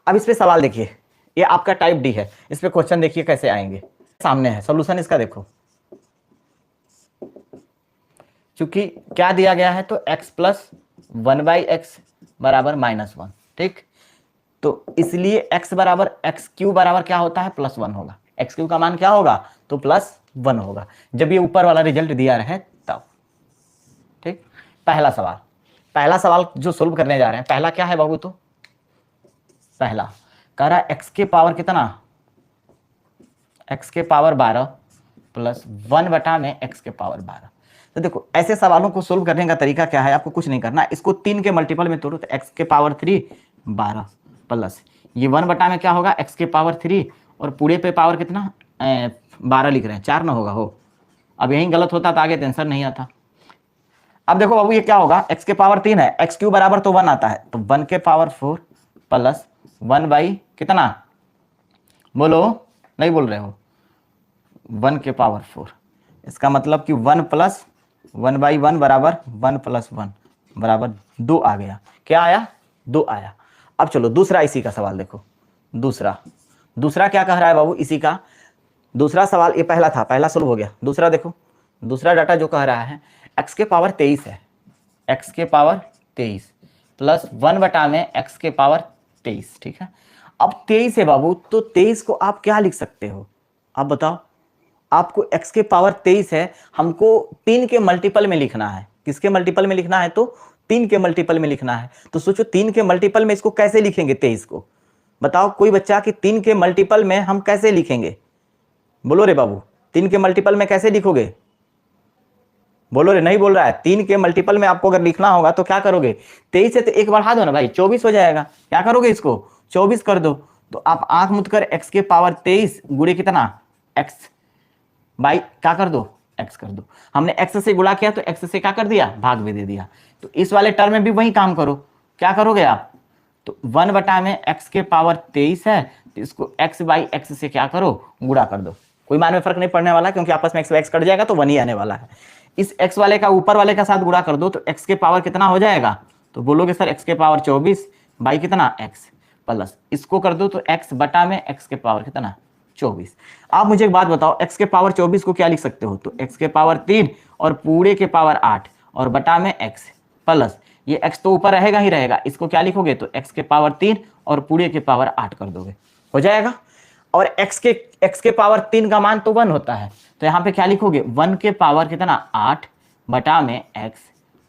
अब इस पे सवाल देखिए, ये आपका टाइप डी है, इस पे क्वेश्चन देखिए कैसे आएंगे। सामने है सॉल्यूशन इसका, देखो क्योंकि क्या दिया गया है, तो x प्लस 1/x बराबर -1, ठीक। तो इसलिए x बराबर x³ बराबर क्या होता है, +1 होगा। x³ का मान क्या होगा, तो +1 होगा, जब ये ऊपर वाला रिजल्ट दिया रहे तब, ठीक। पहला सवाल जो सोल्व करने जा रहे हैं, पहला क्या है बाबू, तो पहला कह रहा है x के पावर कितना, x के पावर 12 प्लस 1 में x के पावर 12। तो देखो ऐसे सवालों को सोल्व करने का तरीका क्या है, आपको कुछ नहीं करना, इसको 3 के मल्टीपल में तोड़ो, तो x के पावर 3 12 प्लस ये 1 में क्या होगा, x के पावर 3 और पूरे पे पावर कितना 12 लिख रहे हैं, 4 ना होगा हो। अब यही गलत होता तो आगे टेंशन नहीं आता। अब देखो बाबू ये क्या होगा, x के पावर 3 है, x³ बराबर तो 1 आता है, तो 1 के पावर 4 प्लस 1 बाई कितना, बोलो नहीं बोल रहे हो, 1 के पावर 4। इसका मतलब कि 1 प्लस 1/1 बराबर 1 प्लस 1 बराबर 2 आ गया। क्या आया, 2 आया। अब चलो दूसरा इसी का सवाल देखो, दूसरा क्या कह रहा है बाबू, इसी का दूसरा सवाल, ये पहला था, पहला सोल्व हो गया। दूसरा देखो, दूसरा डाटा जो कह रहा है x के पावर 23 है, x के पावर 23 प्लस 1 में x के पावर 23, ठीक है। अब 23 है बाबू, तो 23 को आप क्या लिख सकते हो, आप बताओ। आपको x के पावर 23 है, हमको 3 के मल्टीपल में लिखना है। किसके मल्टीपल में लिखना है, तो 3 के मल्टीपल में लिखना है। तो सोचो 3 के मल्टीपल में इसको कैसे लिखेंगे 23 को, बताओ कोई बच्चा कि 3 के मल्टीपल में हम कैसे लिखेंगे, बोलो रे बाबू, 3 के मल्टीपल में कैसे लिखोगे, बोलो रे, नहीं बोल रहा है। 3 के मल्टीपल में आपको अगर लिखना होगा तो क्या करोगे, 23 से तो एक बढ़ा दो ना भाई, 24 हो जाएगा। क्या करोगे, इसको 24 कर दो, तो आप आंख मुद कर x के पावर 23 गुणे कितना x बाई क्या कर दो, x कर दो। हमने x से गुणा किया तो x से क्या कर दिया, भाग भी दे दिया। तो इस वाले टर्म में भी वही काम करो। क्या करोगे आप, तो 1 में x के पावर 23 है, तो इसको x बाई x से क्या करो, गुणा कर दो। कोई मान में फर्क नहीं पड़ने वाला, क्योंकि आपस में x बाई x कट जाएगा तो 1 ही आने वाला है। इस x वाले का ऊपर वाले का साथ गुणा कर दो, तो x के पावर कितना हो जाएगा, तो बोलोगे सर x के पावर 24 बाई कितना x प्लस इसको कर दो, तो x में x के पावर कितना 24। आप मुझे एक बात बताओ, x के पावर 24 को क्या लिख सकते हो, तो x के पावर 3 और पूरे के पावर 8 और बटा में x प्लस ये x तो ऊपर रहेगा ही रहेगा, इसको क्या लिखोगे, तो x के पावर 3 और पूरे के पावर 8 कर दोगे, हो जाएगा। और x के पावर 3 का मान तो 1 होता है, तो यहाँ पे क्या लिखोगे, 1 के पावर कितना 8 बटा में x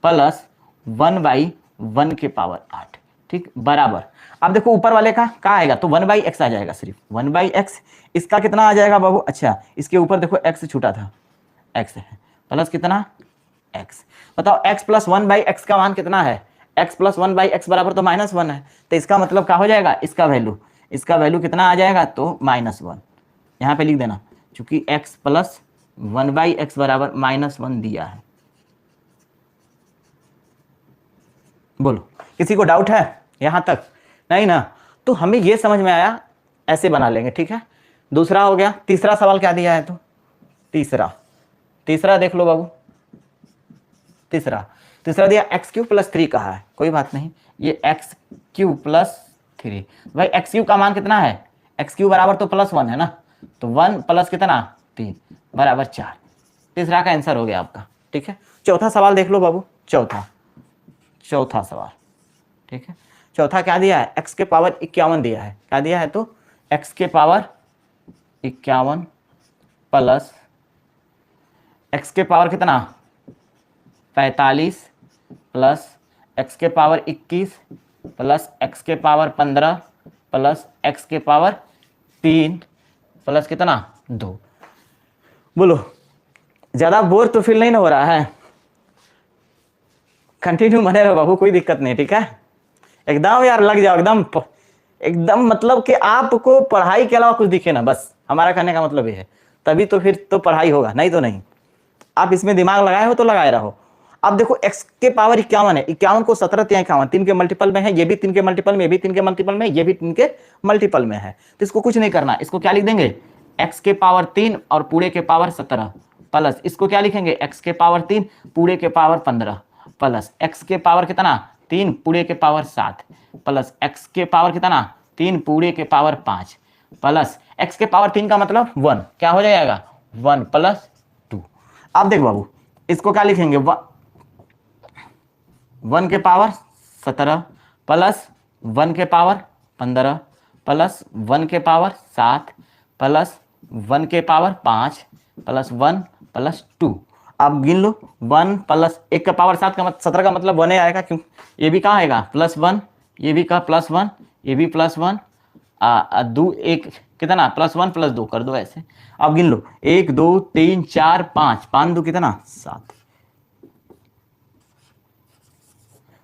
प्लस 1/1 के पावर 8, ठीक बराबर। अब देखो ऊपर वाले का क्या आएगा, तो 1/x आ जाएगा, सिर्फ 1/x। इसका कितना आ जाएगा बाबू, अच्छा इसके ऊपर देखो x छूटा था, x है प्लस कितना x। बताओ x प्लस 1/x का मान कितना है, x प्लस 1/x बराबर तो -1 है, तो इसका मतलब क्या हो जाएगा, इसका वैल्यू कितना आ जाएगा, तो -1। यहाँ पे लिख देना, चूंकि x प्लस 1/x बराबर -1 दिया है। बोलो किसी को डाउट है यहाँ तक, नहीं ना। तो हमें ये समझ में आया, ऐसे बना लेंगे, ठीक है। दूसरा हो गया। तीसरा सवाल क्या दिया है, तो तीसरा देख लो बाबू। तीसरा दिया x³ प्लस 3 कहा है, कोई बात नहीं, ये x³ प्लस 3। भाई x³ का मान कितना है, x³ बराबर तो +1 है ना, तो 1 प्लस कितना 3 बराबर 4। तीसरा का आंसर हो गया आपका, ठीक है। चौथा सवाल देख लो बाबू, चौथा सवाल, ठीक है। चौथा क्या दिया है, x के पावर 51 दिया है। क्या दिया है, तो x के पावर 51 प्लस x के पावर कितना 45 प्लस x के पावर 21 प्लस x के पावर 15 प्लस x के पावर 3 प्लस कितना 2। बोलो ज्यादा बोर तो फील नहीं ना हो रहा है, कंटिन्यू बने रहो बाबू, कोई दिक्कत नहीं, ठीक है। एकदम यार लग जाओ, एकदम मतलब कि आपको पढ़ाई के अलावा कुछ दिखे ना, बस हमारा कहने का मतलब ये है, तभी तो फिर तो पढ़ाई होगा, नहीं तो नहीं। आप इसमें दिमाग लगाए हो तो लगाए रहो। अब देखो x के पावर 51 है, 51 को 17 या 51 3 के मल्टीपल में है, ये भी 3 के मल्टीपल में, ये भी 3 के मल्टीपल में, ये भी 3 के मल्टीपल में है, तो इसको कुछ नहीं करना। इसको क्या लिख देंगे, x के पावर 3 और पूरे के पावर 17 प्लस इसको क्या लिखेंगे, x के पावर 3 पूरे के पावर 15 प्लस x के पावर कितना 3 पूरे के पावर 7 प्लस x के पावर कितना 3 पूरे के पावर 5 प्लस x के पावर 3 का मतलब 1, क्या हो जाएगा 1 प्लस 2। अब देख बाबू इसको क्या लिखेंगे 1 के पावर 17 प्लस 1 के पावर 15 प्लस 1 के पावर 7 प्लस 1 के पावर 5 प्लस 1 प्लस 2। अब गिन लो 1 प्लस 1 का पावर 7 का 17 का मतलब 1 आएगा, क्यों ये भी कहाँ आएगा +1, ये भी का +1, ये भी +1, 2 1 कितना +1 + 2 कर दो ऐसे। अब गिन लो 1 2 3 4 5, 5 2 कितना 7।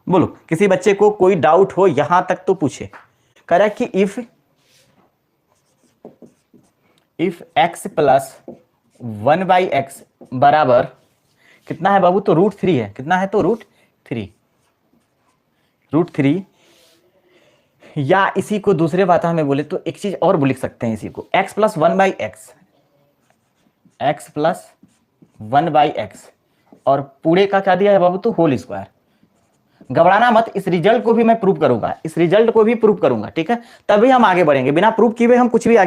बोलो किसी बच्चे को कोई डाउट हो यहां तक तो पूछे। कह रहा है कि इफ x प्लस 1/x बराबर कितना है बाबू, तो √3 है। कितना है तो √3 या इसी को दूसरे भाषा में बोले तो एक चीज और लिख सकते हैं इसी को x प्लस 1/x और पूरे का क्या दिया है बाबू तो होल स्क्वायर। घबराना मत, इस रिजल्ट को भी मैं प्रूव करूंगा, इस रिजल्ट को भी प्रूव करूंगा, ठीक है, तभी हम आगे बढ़ेंगे। बिना प्रूव किए हम कुछ भी आगे